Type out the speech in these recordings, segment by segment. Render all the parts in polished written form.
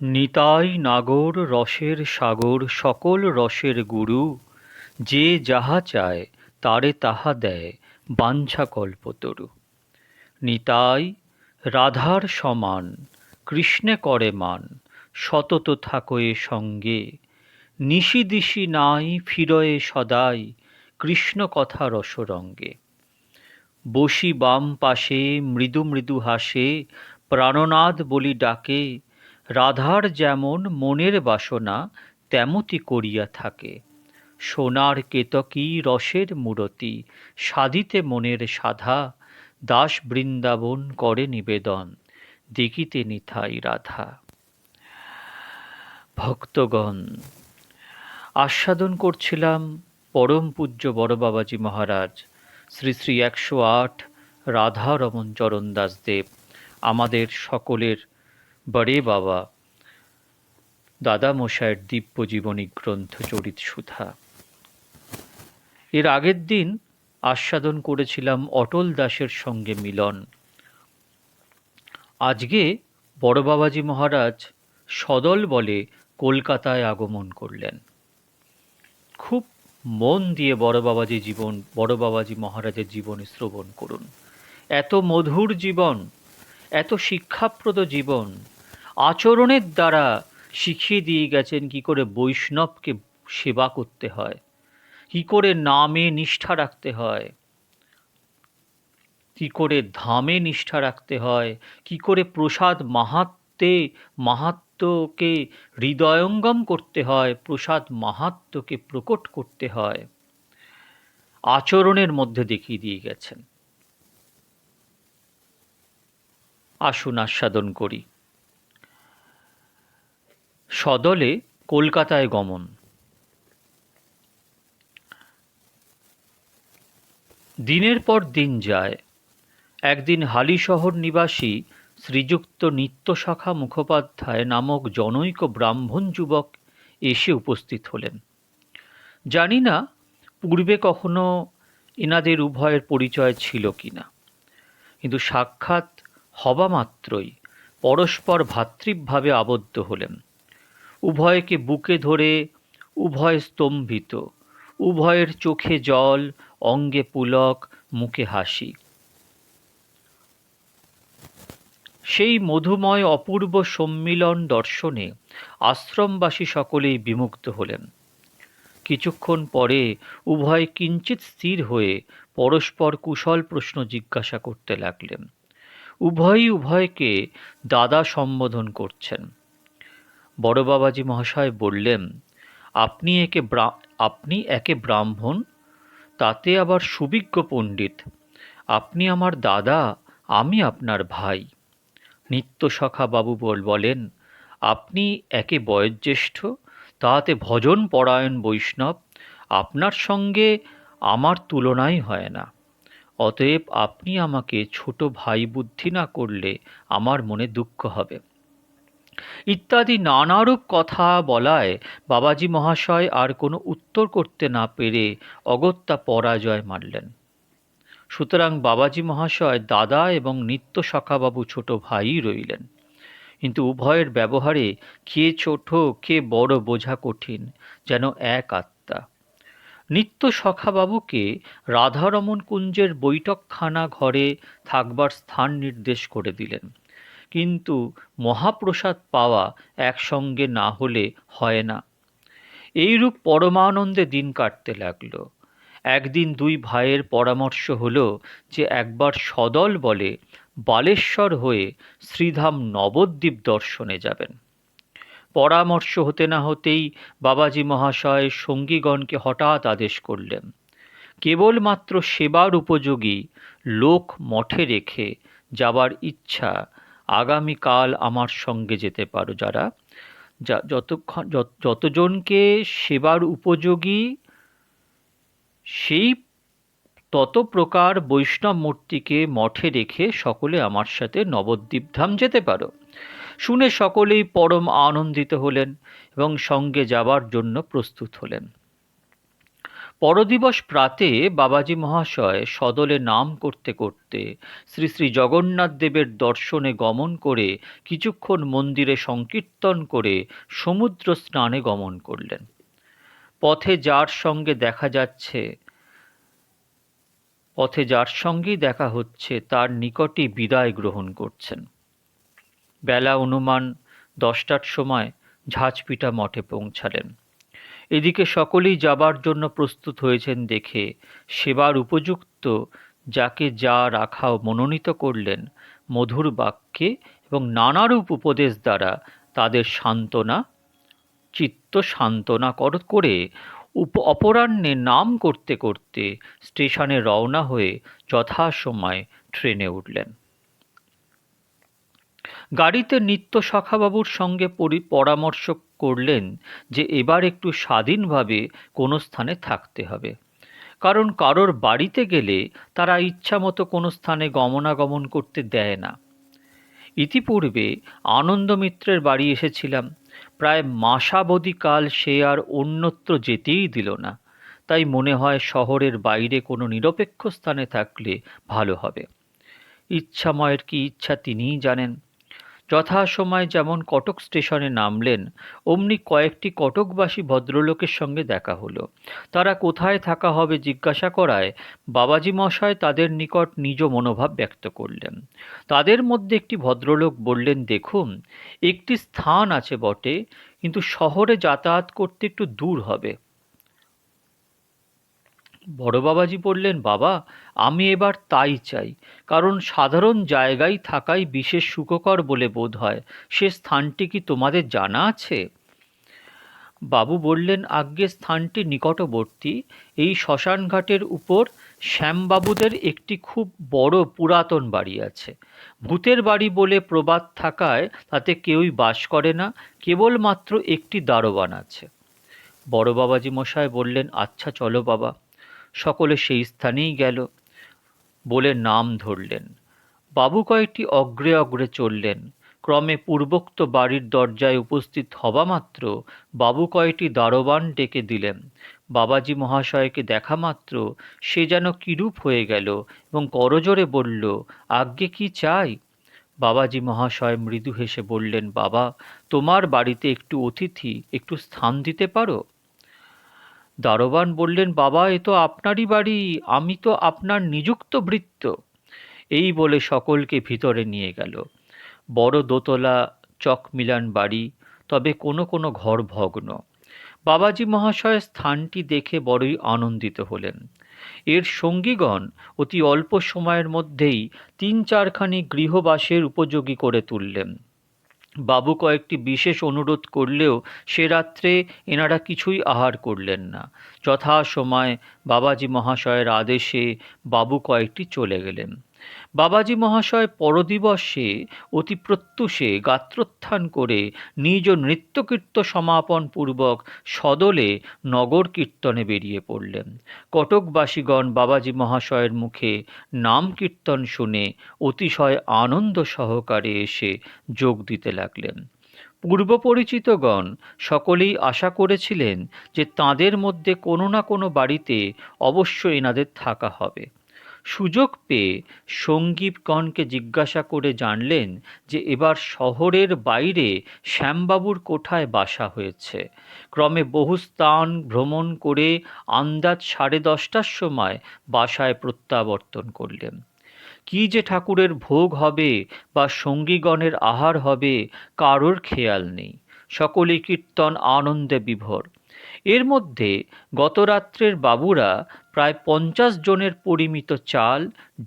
নিতাই নাগর রসের সাগর সকল রসের গুরু, যে যাহা চায় তারে তাহা দেয় বাঞ্ছা কল্পতরু। নিতাই রাধার সমান, কৃষ্ণে করে মান, সতত থাকয়ে সঙ্গে, নিশি দিশি নাই ফিরয়ে সদাই, কৃষ্ণ কথা রসরঙ্গে। বসি বাম পাশে মৃদু মৃদু হাসে, প্রাণনাদ বলি ডাকে, রাধার যেমন মনের বাসনা তেমতি করিয়া থাকে। সোনার কেতকী রসের মূরতি, সাধিতে মনের সাধা, দাস বৃন্দাবন করে নিবেদন, দেখিতে নিথাই রাধা। ভক্তগণ, আস্বাদন করছিলাম পরম পূজ্য বড় বাবাজি মহারাজ শ্রী শ্রী 108 রাধা রমন চরণ দাসদেব, আমাদের সকলের বড়ে বাবা দাদা মশায়ের দিব্য জীবনী গ্রন্থ চরিত সুধা। এর আগের দিন আস্বাদন করেছিলাম অটল দাসের সঙ্গে মিলন। আজকে বড় বাবাজি মহারাজ সদল বলে কলকাতায় আগমন করলেন। খুব মন দিয়ে বড় বাবাজি মহারাজের জীবনী শ্রবণ করুন। এত মধুর জীবন, এত শিক্ষাপ্রদ জীবন, আচরণের দ্বারা শিখিয়ে দিয়ে গেছেন কি করে বৈষ্ণবকে সেবা করতে হয়, কি করে নামে নিষ্ঠা রাখতে হয়, কি করে ধামে নিষ্ঠা রাখতে হয়, কি করে প্রসাদ মাহাত্ম্যকে হৃদয়ঙ্গম করতে হয়, প্রসাদ মাহাত্ম্যকে প্রকট করতে হয়, আচরণের মধ্যে দেখিয়ে দিয়ে গেছেন। আসুন আস্বাদন করি। সদলে কলকাতায় গমন। দিনের পর দিন যায়। একদিন হালিশহর নিবাসী শ্রীযুক্ত নিত্যসখা মুখোপাধ্যায় নামক জনৈক ব্রাহ্মণ যুবক এসে উপস্থিত হলেন। জানি না পূর্বে কখনো এনাদের উভয়ের পরিচয় ছিল কিনা, কিন্তু সাক্ষাৎ হবা মাত্রই পরস্পর ভ্রাতৃভাবে আবদ্ধ হলেন। উভয়কে বুকে ধরে উভয় স্তম্ভিত, উভয়ের চোখে জল, অঙ্গে পুলক, মুখে হাসি। সেই মধুময় অপূর্ব সম্মিলন দর্শনে আশ্রমবাসী সকলেই বিমুগ্ধ হলেন। কিছুক্ষণ পরে উভয় কিঞ্চিৎ স্থির হয়ে পরস্পর কুশল প্রশ্ন জিজ্ঞাসা করতে লাগলেন। উভয়ই উভয়কে দাদা সম্বোধন করছেন। বড় বাবাজি মহাশয় বললেন, আপনি একে ব্রাহ্মণ, তাতে আবার সুবিজ্ঞ পণ্ডিত। আপনি আমার দাদা, আমি আপনার ভাই। নিত্যসখা বাবু বলেন, আপনি একে বয়োজ্যেষ্ঠ, তাহাতে ভজন পরায়ণ বৈষ্ণব, আপনার সঙ্গে আমার তুলনাই হয় না। অতএব আপনি আমাকে ছোট ভাই বুদ্ধি না করলে আমার মনে দুঃখ হবে। ইত্যাদি নানারূপ কথা বলায় বাবাজি মহাশয় আর কোনো উত্তর করতে না পেরে অগত্যা পরাজয় মানলেন। সুতরাং বাবাজি মহাশয় দাদা এবং নিত্যসখাবাবু ছোট ভাইই রইলেন। কিন্তু উভয়ের ব্যবহারে কে ছোট কে বড় বোঝা কঠিন, যেন এক আত্মা। নিত্যসখাবাবুকে রাধারমণ কুঞ্জের বৈঠকখানা ঘরে থাকবার স্থান নির্দেশ করে দিলেন। কিন্তু মহাপ্রসাদ পাওয়া একসঙ্গে না হলে হয় না। এইরূপ পরমানন্দে দিন কাটতে লাগল। একদিন দুই ভাইয়ের পরামর্শ হল যে একবার সদল বলে বালেশ্বর হয়ে শ্রীধাম নবদ্বীপ দর্শনে যাবেন। পরামর্শ হতে না হতেই বাবাজি মহাশয় সঙ্গীগণকে হঠাৎ আদেশ করলেন, কেবলমাত্র সেবার উপযোগী লোক মঠে রেখে যাবার ইচ্ছা আগামীকাল আমার সঙ্গে যেতে পারো যারা, যতজনকে সেবার উপযোগী সেই তত প্রকার বৈষ্ণব মূর্তিকে মঠে রেখে সকলে আমার সাথে নবদ্বীপ ধাম যেতে পারো। শুনে সকলেই পরম আনন্দিত হলেন এবং সঙ্গে যাবার জন্য প্রস্তুত হলেন। পরদিবস প্রাতে বাবাজী মহাশয় সদলে নাম করতে করতে শ্রী শ্রী জগন্নাথ দেবের দর্শনে গমন করে কিছুক্ষণ মন্দিরে সংকীর্তন করে সমুদ্র স্নানে গমন করলেন। পথে যার সঙ্গে দেখা হচ্ছে তার নিকটই বিদায় গ্রহণ করছেন। বেলা অনুমান 10টার সময় ঝাঁচপিটা মঠে পৌঁছালেন। এদিকে সকলেই যাবার জন্য প্রস্তুত হয়েছেন দেখে সেবার উপযুক্ত যাকে যা রাখাও মনোনীত করলেন মধুর বাক্যে এবং নানারূপ উপদেশ দ্বারা তাদের চিত্ত সান্ত্বনা করে অপরাহ্নে নাম করতে করতে স্টেশনে রওনা হয়ে যথাসময়ে ট্রেনে উঠলেন। গাড়িতে নিত্য সখাবাবুর সঙ্গে পরামর্শ করলেন যে এবার একটু স্বাধীনভাবে কোনো স্থানে থাকতে হবে, কারণ কারোর বাড়িতে গেলে তারা ইচ্ছামতো কোনো স্থানে গমনাগমন করতে দেয় না। ইতিপূর্বে আনন্দ মিত্রের বাড়ি এসেছিলাম, প্রায় মাসাবধি কাল সে আর অন্যত্র যেতেই দিল না, তাই মনে হয় শহরের বাইরে কোনো নিরপেক্ষ স্থানে থাকলে ভালো হবে। ইচ্ছাময়ের কি ইচ্ছা তিনিই জানেন। যথাসময়ে যেমন কটক স্টেশনে নামলেন, অমনি কয়েকটি কটকবাসী ভদ্রলোকের সঙ্গে দেখা হলো। তারা কোথায় থাকা হবে জিজ্ঞাসা করায় বাবাজী মশায় তাদের নিকট নিজ মনোভাব ব্যক্ত করলেন। তাদের মধ্যে একটি ভদ্রলোক বললেন, দেখুন, একটি স্থান আছে বটে, কিন্তু শহরে যাতায়াত করতে একটু দূর হবে। বড় বাবাজি বললেন, বাবা, আমি এবার তাই চাই, কারণ সাধারণ জায়গায় থাকাই বিশেষ সুখকর বলে বোধ হয়। সে স্থানটি কি তোমাদের জানা আছে? বাবু বললেন, আজ্ঞে স্থানটি নিকটবর্তী। এই শ্মশানঘাটের উপর শ্যামবাবুদের একটি খুব বড় পুরাতন বাড়ি আছে। ভূতের বাড়ি বলে প্রবাদ থাকায় তাতে কেউই বাস করে না, কেবলমাত্র একটি দারোয়ান আছে। বড় বাবাজি মশাই বললেন, আচ্ছা চলো বাবা। সকলে সেই স্থানেই গেল। বলে নাম ধরলেন। বাবু কয়েকটি অগ্রে অগ্রে চললেন। ক্রমে পূর্বোক্ত বাড়ির দরজায় উপস্থিত হবা মাত্র বাবু কয়টি দারোয়ান ডেকে দিলেন। বাবাজী মহাশয়কে দেখা মাত্র সে যেন কিরূপ হয়ে গেল এবং করজোরে বলল, আজ্ঞে কি চাই? বাবাজী মহাশয় মৃদু হেসে বললেন, বাবা, তোমার বাড়িতে একটু অতিথি, একটু স্থান দিতে পারো? দারোয়ান বললেন, বাবা, এ তো আপনারই বাড়ি, আমি তো আপনার নিযুক্ত ভৃত্য। এই বলে সকলকে ভিতরে নিয়ে গেল। বড় দোতলা চকমিলান বাড়ি, তবে কোনো কোনো ঘর ভগ্ন। বাবাজী মহাশয় স্থানটি দেখে বড়ই আনন্দিত হলেন। এর সঙ্গীগণ অতি অল্প সময়ের মধ্যেই 3-4খানি গৃহবাসের উপযোগী করে তুললেন। বাবু কয়েকটি বিশেষ অনুরোধ করলেও সে রাত্রে এনারা কিছুই আহার করলেন না। যথাসময়ে বাবাজী মহাশয়ের আদেশে বাবু কয়েকটি চলে গেলেন। বাবাজী মহাশয় পরদিবসে অতি প্রত্যুষে গাত্রোত্থান করে নিজ নৃত্যকীর্ত সমাপন পূর্বক সদলে নগর কীর্তনে বেরিয়ে পড়লেন। কটকবাসীগণ বাবাজী মহাশয়ের মুখে নাম কীর্তন শুনে অতিশয় আনন্দ সহকারে এসে যোগ দিতে লাগলেন। পূর্বপরিচিতগণ সকলেই আশা করেছিলেন যে তাঁদের মধ্যে কোনো না কোনো বাড়িতে অবশ্য এনাদের থাকা হবে। সুযোগ পেয়ে সঙ্গীগণকে জিজ্ঞাসা করে জানলেন যে এবার শহরের বাইরে শ্যামবাবুর কোঠায় বাসা হয়েছে। ক্রমে বহু স্থান ভ্রমণ করে আন্দাজ 10:30টার সময় বাসায় প্রত্যাবর্তন করলেন। কি যে ঠাকুরের ভোগ হবে বা সঙ্গীগণের আহার হবে কারোর খেয়াল নেই। সকলেই কীর্তন আনন্দে বিভোর। এর মধ্যে গতরাত্রের বাবুরা প্রায় 50 জনের পরিমিত চাল,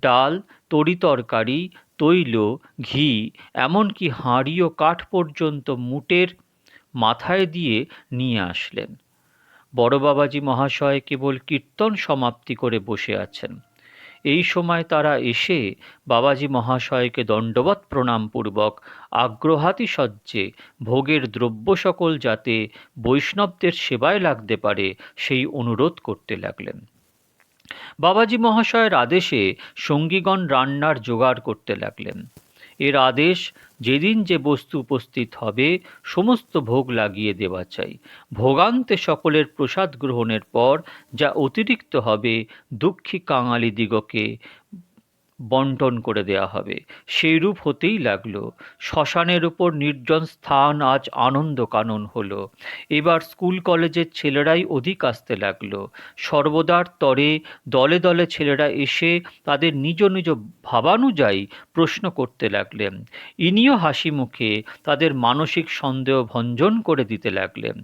ডাল, তরিতরকারি, তৈল, ঘি, এমনকি হাঁড়ি ও কাঠ পর্যন্ত মুটের মাথায় দিয়ে নিয়ে আসলেন। বড় বাবাজী মহাশয় কেবল কীর্তন সমাপ্তি করে বসে আছেন। এই সময় তারা এসে বাবাজী মহাশয়কে দণ্ডবৎ প্রণামপূর্বক আগ্রহাতিশয্যে ভোগের দ্রব্য সকল যাতে বৈষ্ণবদের সেবায় লাগতে পারে সেই অনুরোধ করতে লাগলেন। বাবাজী মহাশয়ের আদেশে সঙ্গীগণ রান্নার জোগাড় করতে লাগলেন। এর আদেশ যেদিন যে বস্তু উপস্থিত হবে সমস্ত ভোগ লাগিয়ে দেওয়া চাই। ভোগান্তে সকলের প্রসাদ গ্রহণের পর যা অতিরিক্ত হবে দুঃখী কাঙালিদিগকে বন্টন করে দেয়া হবে। সেইরূপ হতেই লাগলো। শ্মশানের উপর নির্জন স্থান আজ আনন্দ কানন হলো। এবার স্কুল কলেজের ছেলেরাই অধিক আসতে লাগলো। সর্বদার তরে দলে দলে ছেলেরা এসে তাদের নিজ নিজ ভাবানুযায়ী প্রশ্ন করতে লাগলেন। ইনিও হাসি মুখে তাদের মানসিক সন্দেহ ভঞ্জন করে দিতে লাগলেন।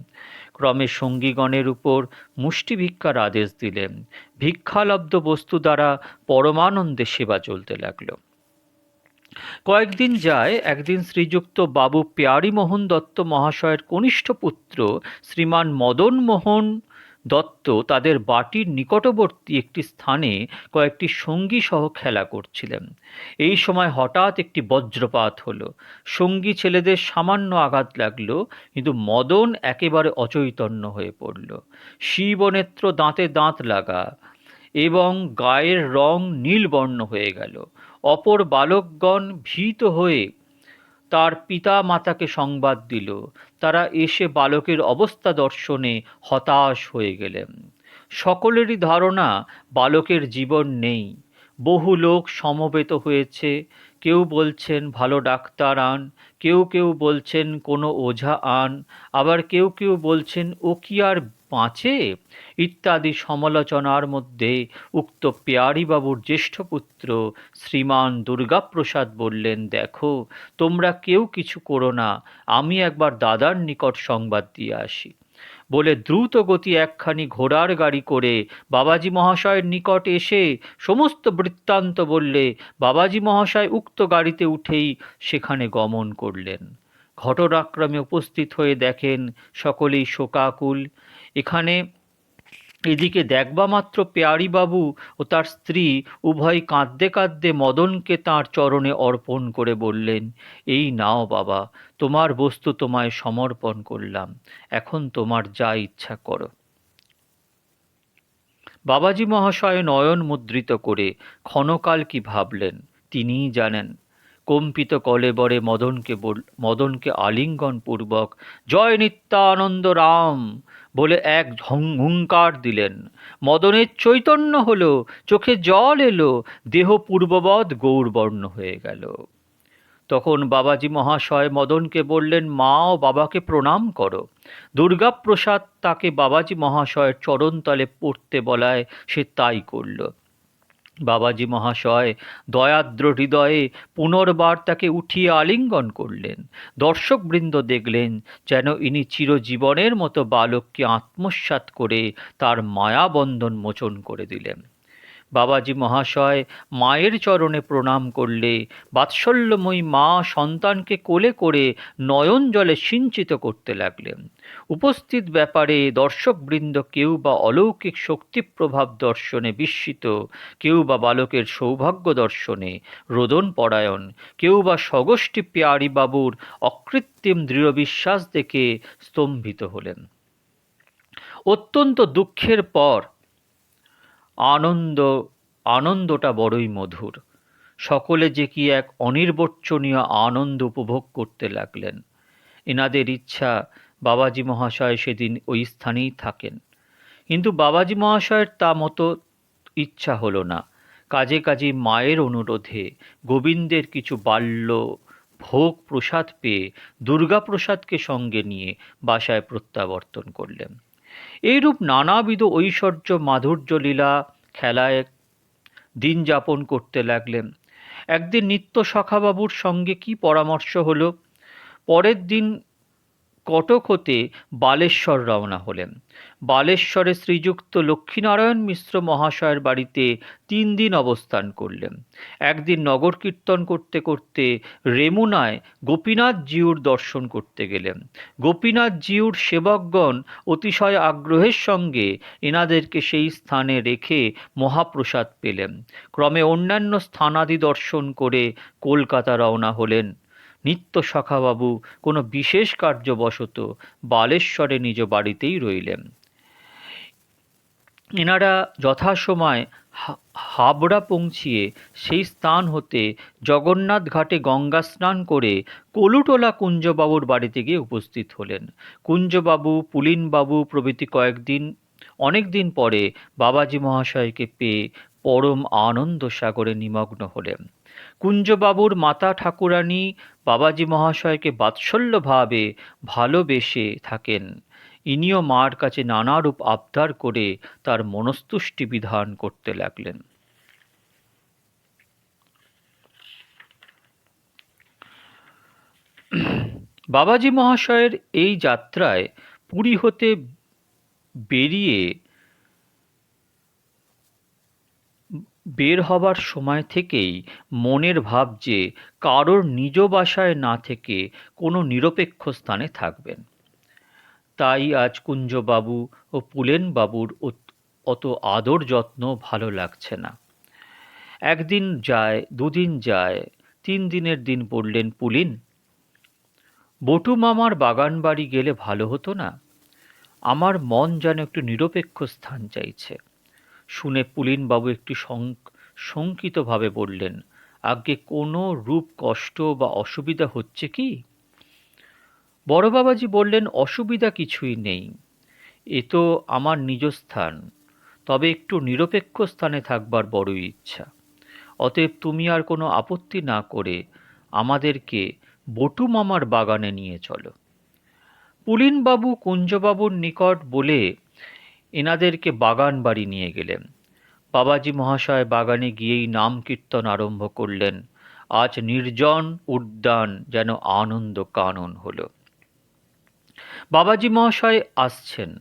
ক্রমে সঙ্গীগণের উপর মুষ্টি ভিক্ষার আদেশ দিলেন। ভিক্ষালব্ধ বস্তু দ্বারা পরমানন্দে সেবা চলতে লাগলো। কয়েকদিন যায়, একদিন শ্রীযুক্ত বাবু প্যারীমোহন দত্ত মহাশয়ের কনিষ্ঠ পুত্র শ্রীমান মদন মোহন দত্ত তাদের বাটির নিকটবর্তী একটি স্থানে কয়েকটি সঙ্গী সহ খেলা করছিলেন। এই সময় হঠাৎ একটি বজ্রপাত হলো। সঙ্গী ছেলেদের সামান্য আঘাত লাগলো, কিন্তু মদন একেবারে অচৈতন্য হয়ে পড়ল। শিবনেত্র দাঁতে দাঁত লাগা এবং গায়ের রং নীলবর্ণ হয়ে গেল। অপর বালকগণ ভীত হয়ে তার পিতা মাতাকে সংবাদ দিল। তারা এসে বালকের অবস্থা দর্শনে হতাশ হয়ে গেলেন। সকলেরই ধারণা বালকের জীবন নেই। বহু লোক সমবেত হয়েছে। কেউ বলছেন ভালো ডাক্তার আন, কেউ কেউ বলছেন কোনো ওঝা আন, আবার কেউ কেউ বলছেন ও কি আর বাঁচে ইত্যাদি সমালোচনার মধ্যে উক্ত পেয়ারীবাবুর জ্যেষ্ঠ পুত্র শ্রীমান দুর্গাপ্রসাদ বললেন, দেখো তোমরা কেউ কিছু করো না, আমি একবার দাদার নিকট সংবাদ দিয়ে আসি। বলে দ্রুত গতি একখানি ঘোড়ার গাড়ি করে বাবাজী মহাশয়ের নিকট এসে সমস্ত বৃত্তান্ত বললে বাবাজী মহাশয় উক্ত গাড়িতে উঠেই সেখানে গমন করলেন। ঘটনাক্রমে উপস্থিত হয়ে দেখেন সকলেই শোকাকুল। এদিকে দেখবা মাত্র পেয়ারীবাবু ও তার স্ত্রী উভয় কাঁদতে কাঁদতে মদনকে তাঁর চরণে অর্পণ করে বললেন, এই নাও বাবা, তোমার বস্তু তোমায় সমর্পণ করলাম, এখন তোমার যা ইচ্ছা করো। বাবাজী মহাশয় নয়ন মুদ্রিত করে ক্ষণকাল কি ভাবলেন তিনিই জানেন। কম্পিত কলেবরে মদনকে আলিঙ্গন পূর্বক জয় নিত্যানন্দ রাম বলে এক হুঙ্কার দিলেন। মদনের চৈতন্য হলো, চোখে জল এলো, দেহ পূর্ববৎ গৌরবর্ণ হয়ে গেল। তখন বাবাজী মহাশয় মদনকে বললেন, মা ও বাবাকে প্রণাম করো। দুর্গাপ্রসাদ তাকে বাবাজী মহাশয়ের চরণতলে পড়তে বলায় সে তাই করল। বাবাজী মহাশয় দয়াদ্র হৃদয়ে পুনর্বার তাকে উঠিয়ে আলিঙ্গন করলেন। দর্শকবৃন্দ দেখলেন যেন ইনি চিরজীবনের মতো বালককে আত্মসাৎ করে তার মায়াবন্ধন মোচন করে দিলেন। বাবাজী মহাশয় মায়ের চরণে প্রণাম করলে বাৎসল্যময়ী মা সন্তানকে কোলে করে নয়ন জলে সিঞ্চিত করতে লাগলেন। উপস্থিত ব্যাপারে দর্শকবৃন্দ কেউ বা অলৌকিক শক্তিপ্রভাব দর্শনে বিস্মিত, কেউ বা বালকের সৌভাগ্য দর্শনে রোদনপরায়ণ, কেউ বা স্বগোষ্ঠী পেয়ারীবাবুর অকৃত্রিম দৃঢ় বিশ্বাস দেখে স্তম্ভিত হলেন। অত্যন্ত দুঃখের পর আনন্দটা বড়ই মধুর। সকলে যে কি এক অনির্বচনীয় আনন্দ উপভোগ করতে লাগলেন। এনাদের ইচ্ছা বাবাজী মহাশয় সেদিন ওই স্থানেই থাকেন, কিন্তু বাবাজী মহাশয়ের তা মতো ইচ্ছা হলো না। কাজে কাজে মায়ের অনুরোধে গোবিন্দের কিছু বাল্য ভোগ প্রসাদ পেয়ে দুর্গাপ্রসাদকে সঙ্গে নিয়ে বাসায় প্রত্যাবর্তন করলেন। এইরূপ নানাবিধ ঐশ্বর্য মাধুর্য লীলা খেলায় দিন যাপন করতে লাগলেন। একদিন নিত্য সখাবাবুর সঙ্গে কি পরামর্শ হলো, পরের দিন কটক হতে বালেশ্বর রওনা হলেন। বালেশ্বরে শ্রীযুক্ত লক্ষ্মীনারায়ণ মিশ্র মহাশয়ের বাড়িতে 3 দিন অবস্থান করলেন। একদিন নগর কীর্তন করতে করতে রেমুনায় গোপীনাথ জিউর দর্শন করতে গেলেন। গোপীনাথ জিউর সেবকগণ অতিশয় আগ্রহের সঙ্গে এনাদেরকে সেই স্থানে রেখে মহাপ্রসাদ পেলেন। ক্রমে অন্যান্য স্থানাদি দর্শন করে কলকাতা রওনা হলেন। নিত্য সখাবাবু কোনো বিশেষ কার্যবশত বালেশ্বরে নিজ বাড়িতেই রইলেন। এনারা যথাসময় হাবড়া পৌঁছিয়ে সেই স্থান হতে জগন্নাথ ঘাটে গঙ্গা স্নান করে কলুটোলা কুঞ্জবাবুর বাড়িতে গিয়ে উপস্থিত হলেন। কুঞ্জবাবু, পুলিনবাবু প্রভৃতি অনেক দিন পরে বাবাজী মহাশয়কে পেয়ে পরম আনন্দ সাগরে নিমগ্ন হলেন। কুঞ্জবাবুর মাতা ঠাকুরানী বাবাজী মহাশয়কে বাৎসল্যভাবে ভালোবেসে থাকেন। ইনিও মার কাছে নানারূপ আবদার করে তার মনস্তুষ্টি বিধান করতে লাগলেন। বাবাজী মহাশয়ের এই যাত্রায় পুরী হতে বের হবার সময় থেকেই মনের ভাব যে কারোর নিজ বাসায় না থেকে কোনো নিরপেক্ষ স্থানে থাকবেন। তাই আজ কুঞ্জবাবু ও পুলেনবাবুর অত আদর যত্ন ভালো লাগছে না। একদিন যায়, দুদিন যায়, 3 দিনের দিন বললেন, পুলিন, বটু মামার বাগান বাড়ি গেলে ভালো হতো না? আমার মন যেন একটু নিরপেক্ষ স্থান চাইছে। শুনে পুলিনবাবু একটু শঙ্কিতভাবে বললেন, আজ্ঞে কোনো রূপ কষ্ট বা অসুবিধা হচ্ছে কি? বড় বাবাজি বললেন, অসুবিধা কিছুই নেই, এ তো আমার নিজ স্থান, তবে একটু নিরপেক্ষ স্থানে থাকবার বড়ই ইচ্ছা। অতএব তুমি আর কোনো আপত্তি না করে আমাদেরকে বটু মামার বাগানে নিয়ে চলো। পুলিনবাবু কুঞ্জবাবুর নিকট বলে এনাদেরকে বাগান বাড়ি নিয়ে গেলেন। বাবাজী মহাশয় বাগানে গিয়েই নাম কীর্তন আরম্ভ করলেন। আজ নির্জন উদ্যান যেন আনন্দ কানন হল। বাবাজী মহাশয় আসছেন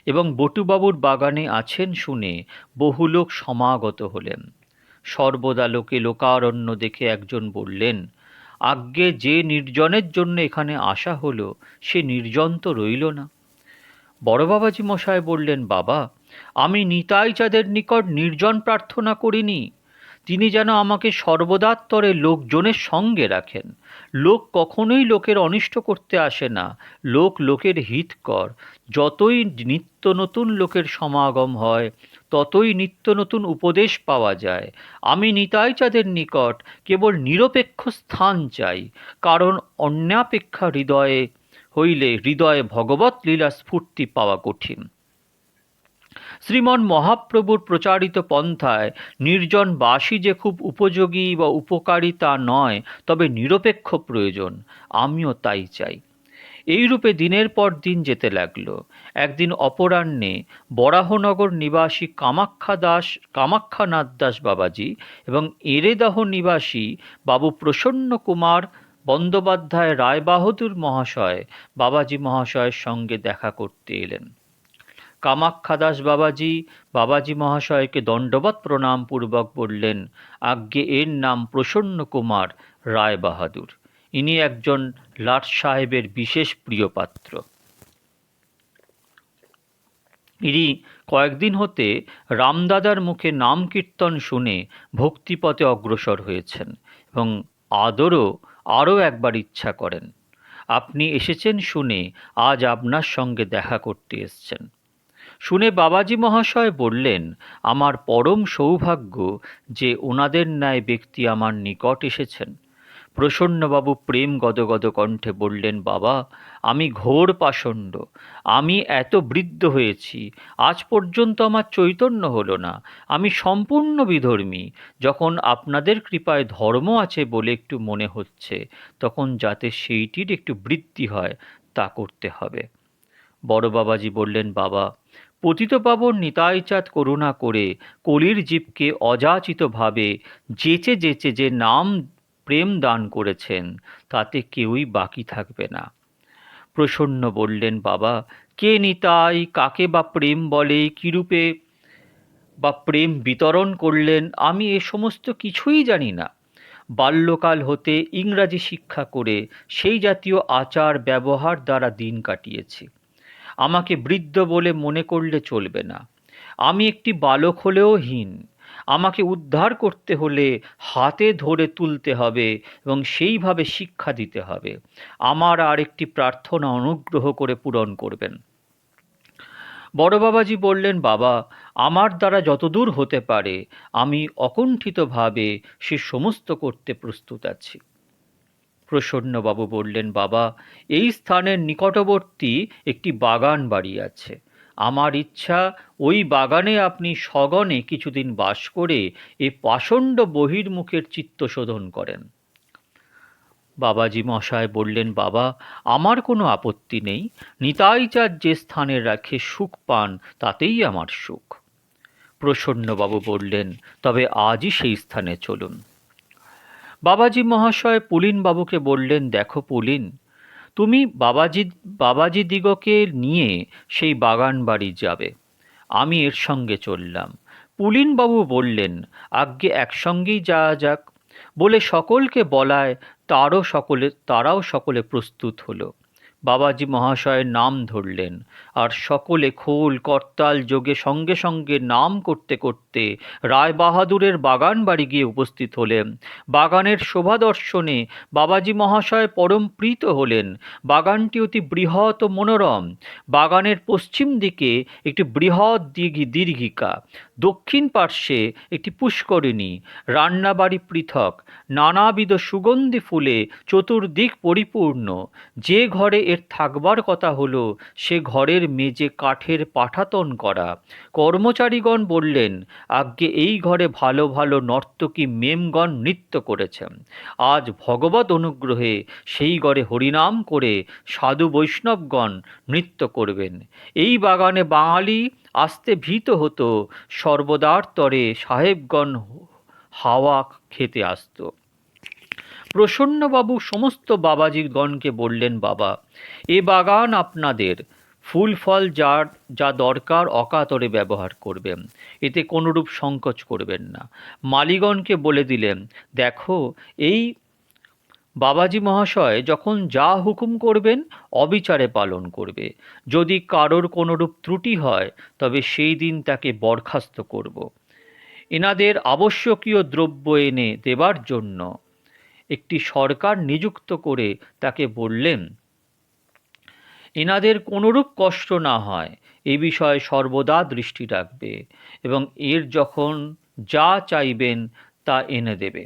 এবং বটুবাবুর বাগানে আছেন শুনে বহু লোক সমাগত হলেন। সর্বদা লোকে লোকারণ্য দেখে একজন বললেন, আজ্ঞে যে নির্জনের জন্য এখানে আসা হলো সে নির্জন তো রইল না। বড় বাবাজী মশাই বললেন, বাবা, আমি নিতাই চাঁদের নিকট নির্জন প্রার্থনা করিনি। তিনি যেন আমাকে সর্বদাত্তরে লোকজনের সঙ্গে রাখেন। লোক কখনোই লোকের অনিষ্ট করতে আসে না, লোক লোকের হিত কর। যতই নিত্য নতুন লোকের সমাগম হয় ততই নিত্য নতুন উপদেশ পাওয়া যায়। আমি নিতাই চাঁদের নিকট কেবল নিরপেক্ষ স্থান চাই, কারণ অন্যাপেক্ষা হৃদয়ে ভগবৎ লীলা স্ফূর্তি পাওয়া কঠিন। শ্রীমন মহাপ্রভুর প্রচারিত পন্থায় নির্জন বাসী যে খুব উপযোগী বা উপকারী তা নয়, তবে নিরপেক্ষ প্রয়োজন। আমিও তাই চাই। এইরূপে দিনের পর দিন যেতে লাগল। একদিন অপরাহ্নে বরাহনগর নিবাসী কামাখ্যানাথ দাস বাবাজি এবং এরেদাহ নিবাসী বাবু প্রসন্ন কুমার বন্দ্যোপাধ্যায় রায়বাহাদুর মহাশয় বাবাজী মহাশয়ের সঙ্গে দেখা করতে এলেন। কামাখ্যাদাস বাবাজী মহাশয়কে দণ্ডবৎ প্রণাম পূর্বক বললেন, আজ্ঞে এর নাম প্রসন্ন কুমার রায়বাহাদুর। ইনি একজন লাট সাহেবের বিশেষ প্রিয় পাত্র। ইনি কয়েকদিন হতে রামদাদার মুখে নাম কীর্তন শুনে ভক্তিপথে অগ্রসর হয়েছেন এবং আরও একবার ইচ্ছা করেন। আপনি এসেছেন শুনে আজ আপনার সঙ্গে দেখা করতে এসছেন। শুনে বাবাজী মহাশয় বললেন, আমার পরম সৌভাগ্য যে ওনাদের ন্যায় ব্যক্তি আমার নিকট এসেছেন। প্রসন্নবাবু প্রেম গদগদ কণ্ঠে বললেন, বাবা, আমি ঘোর পাষণ্ড। আমি এত বৃদ্ধ হয়েছি, আজ পর্যন্ত আমার চৈতন্য হলো না। আমি সম্পূর্ণ বিধর্মী। যখন আপনাদের কৃপায় ধর্ম আছে বলে একটু মনে হচ্ছে, তখন যাতে সেইটির একটু বৃদ্ধি হয় তা করতে হবে। বড় বাবাজি বললেন, বাবা, পতিতপাবন নিতাইচাঁদ করুণা করে কলির জীবকে অযাচিতভাবে যেচে যেচে যে নাম প্রেম দান করেছেন, তাতে কেউই বাকি থাকবে না। প্রসন্ন বললেন, বাবা, কে নিতাই, কাকে বা প্রেম বলে, কিরূপে বা প্রেম বিতরণ করলেন, আমি এ সমস্ত কিছুই জানি না। বাল্যকাল হতে ইংরাজি শিক্ষা করে সেই জাতীয় আচার ব্যবহার দ্বারা দিন কাটিয়েছি। আমাকে বৃদ্ধ বলে মনে করলে চলবে না। আমি একটি বালক হলেও হীন। আমাকে উদ্ধার করতে হলে হাতে ধরে তুলতে হবে এবং সেইভাবে শিক্ষা দিতে হবে। আমার আর একটি প্রার্থনা অনুগ্রহ করে পূরণ করবেন। বড় বাবাজি বললেন, বাবা, আমার দ্বারা যতদূর হতে পারে আমি অকুণ্ঠিতভাবে সে সমস্ত করতে প্রস্তুত আছি। প্রসন্নবাবু বললেন, বাবা, এই স্থানের নিকটবর্তী একটি বাগান বাড়ি আছে। আমার ইচ্ছা ওই বাগানে আপনি সগণে কিছুদিন বাস করে এ পাষণ্ড বহির্মুখের চিত্তশোধন করেন। বাবাজি মশায় বললেন, বাবা, আমার কোনো আপত্তি নেই। নিতাই চাঁদ যে স্থানে রাখে সুখ পান তাতেই আমার সুখ। প্রসন্নবাবু বললেন, তবে আজই সেই স্থানে চলুন। বাবাজি মহাশয় পুলিনবাবুকে বললেন, দেখো পুলিন, তুমি বাবাজি দিগকে নিয়ে সেই বাগান বাড়ি যাবে, আমি এর সঙ্গে চললাম। পুলিনবাবু বললেন, আজ্ঞে একসঙ্গেই যাওয়া যাক। বলে সকলকে বলায় তারাও সকলে প্রস্তুত হলো। বাবাজি মহাশয়ের নাম ধরলেন, আর সকলে খোল করতাল যোগে সঙ্গে সঙ্গে নাম করতে করতে রায় বাহাদুরের বাগান বাড়ি গিয়ে উপস্থিত হলেন। বাগানের শোভা দর্শনে বাবাজি মহাশয় পরম প্রীত হলেন। বাগানটি অতি বৃহৎ ও মনোরম। বাগানের পশ্চিম দিকে একটি বৃহৎ দীর্ঘিকা, দক্ষিণ পার্শ্বে একটি পুষ্করিণী, রান্নাবাড়ি পৃথক, নানাবিধ সুগন্ধি ফুলে চতুর্দিক পরিপূর্ণ। যে ঘরে এর থাকবার কথা হলো সে ঘরের মেঝে কাঠের পাঠাতন করা। কর্মচারীগণ বললেন, আজ্ঞে এই ঘরে ভালো ভালো নর্তকী মেমগণ নৃত্য করেছেন। আজ ভগবত অনুগ্রহে সেই ঘরে হরিনাম করে সাধু বৈষ্ণবগণ নৃত্য করবেন। এই বাগানে বাঙালি আসতে ভীত হতো, সর্বদার তরে সাহেবগণ হাওয়া খেতে আসত। প্রসন্নবাবু সমস্ত বাবাজিগণকে বললেন, বাবা, এ বাগান আপনাদের, ফুল ফল যা দরকার অকাতরে ব্যবহার করবেন, এতে কোনরূপ সংকোচ করবেন না। মালিগণকে বলে দিলেন, দেখো, এই বাবাজি মহাশয় যখন যা হুকুম করবেন অবিচারে পালন করবে। যদি কারোর কোনরূপ ত্রুটি হয় তবে সেই দিন তাকে বরখাস্ত করব। এনাদের আবশ্যকীয় দ্রব্য এনে দেবার জন্য একটি সরকার নিযুক্ত করে তাকে বললেন, এনাদের কোনরূপ কষ্ট না হয় এ বিষয়ে সর্বদা দৃষ্টি রাখবে এবং এর যখন যা চাইবেন তা এনে দেবে।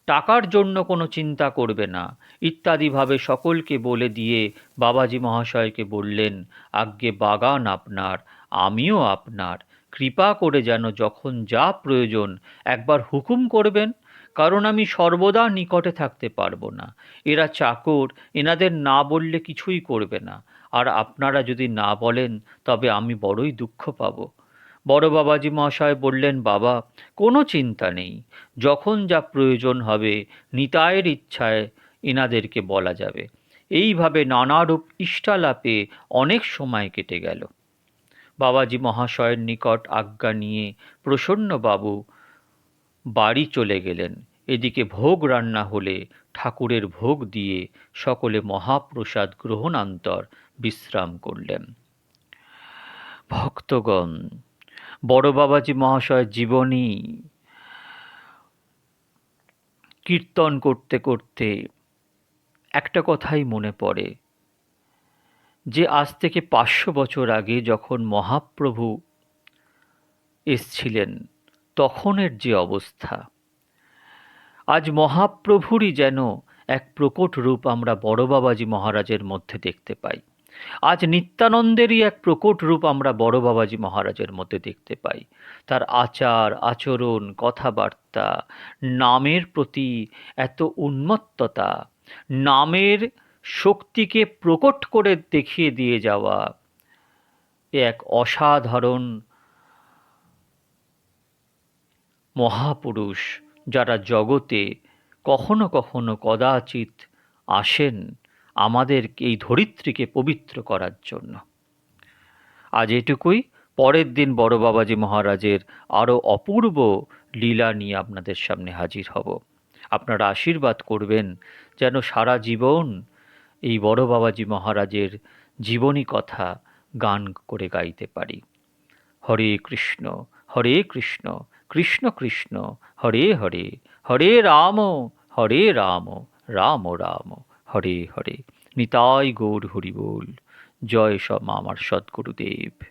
টাকার জন্য কোনো চিন্তা করবে না ইত্যাদিভাবে সকলকে বলে দিয়ে বাবাজি মহাশয়কে বললেন, আজ্ঞে বাগান আপনার, আমিও আপনার, কৃপা করে যেন যখন যা প্রয়োজন একবার হুকুম করবেন, কারণ আমি সর্বদা নিকটে থাকতে পারবো না। এরা চাকর, এনাদের না বললে কিছুই করবে না, আর আপনারা যদি না বলেন তবে আমি বড়ই দুঃখ পাব। বড় বাবাজি মহাশয় বললেন, বাবা, কোনো চিন্তা নেই, যখন যা প্রয়োজন হবে নিতাইয়ের ইচ্ছায় এনাদেরকে বলা যাবে। এইভাবে নানারূপ ইষ্টালাপে অনেক সময় কেটে গেল। বাবাজি মহাশয়ের নিকট আজ্ঞা নিয়ে প্রসন্নবাবু বাড়ি চলে গেলেন। এদিকে ভোগ রান্না হলে ঠাকুরের ভোগ দিয়ে সকলে মহাপ্রসাদ গ্রহণান্তর বিশ্রাম করলেন। ভক্তগণ, বড় বাবাজি মহাশয় জীবনী কীর্তন করতে করতে একটা কথাই মনে পড়ে, যে আজ থেকে 500 বছর আগে যখন মহাপ্রভু এসছিলেন তখনের যে অবস্থা, আজ মহাপ্রভুরই যেন এক প্রকট রূপ আমরা বড় বাবাজি মহারাজের মধ্যে দেখতে পাই। আজ নিত্যানন্দেরই এক প্রকট রূপ আমরা বড় বাবাজি মহারাজের মধ্যে দেখতে পাই। তার আচার আচরণ, কথাবার্তা, নামের প্রতি এত উন্মত্ততা, নামের শক্তিকে প্রকট করে দেখিয়ে দিয়ে যাওয়া, এক অসাধারণ মহাপুরুষ যারা জগতে কখনো কখনো কদাচিৎ আসেন আমাদের এই ধরিত্রীকে পবিত্র করার জন্য। আজ এটুকুই। পরের দিন বড় বাবাজি মহারাজের আরও অপূর্ব লীলা নিয়ে আপনাদের সামনে হাজির হব। আপনারা আশীর্বাদ করবেন যেন সারা জীবন এই বড় বাবাজি মহারাজের জীবনী কথা গান করে গাইতে পারি। হরে কৃষ্ণ কৃষ্ণ কৃষ্ণ হরে হরে, হরে রাম রাম রাম হরে হরে। নিতাই গৌর হরি বল। জয় সব আমার সদ্গুরুদেব।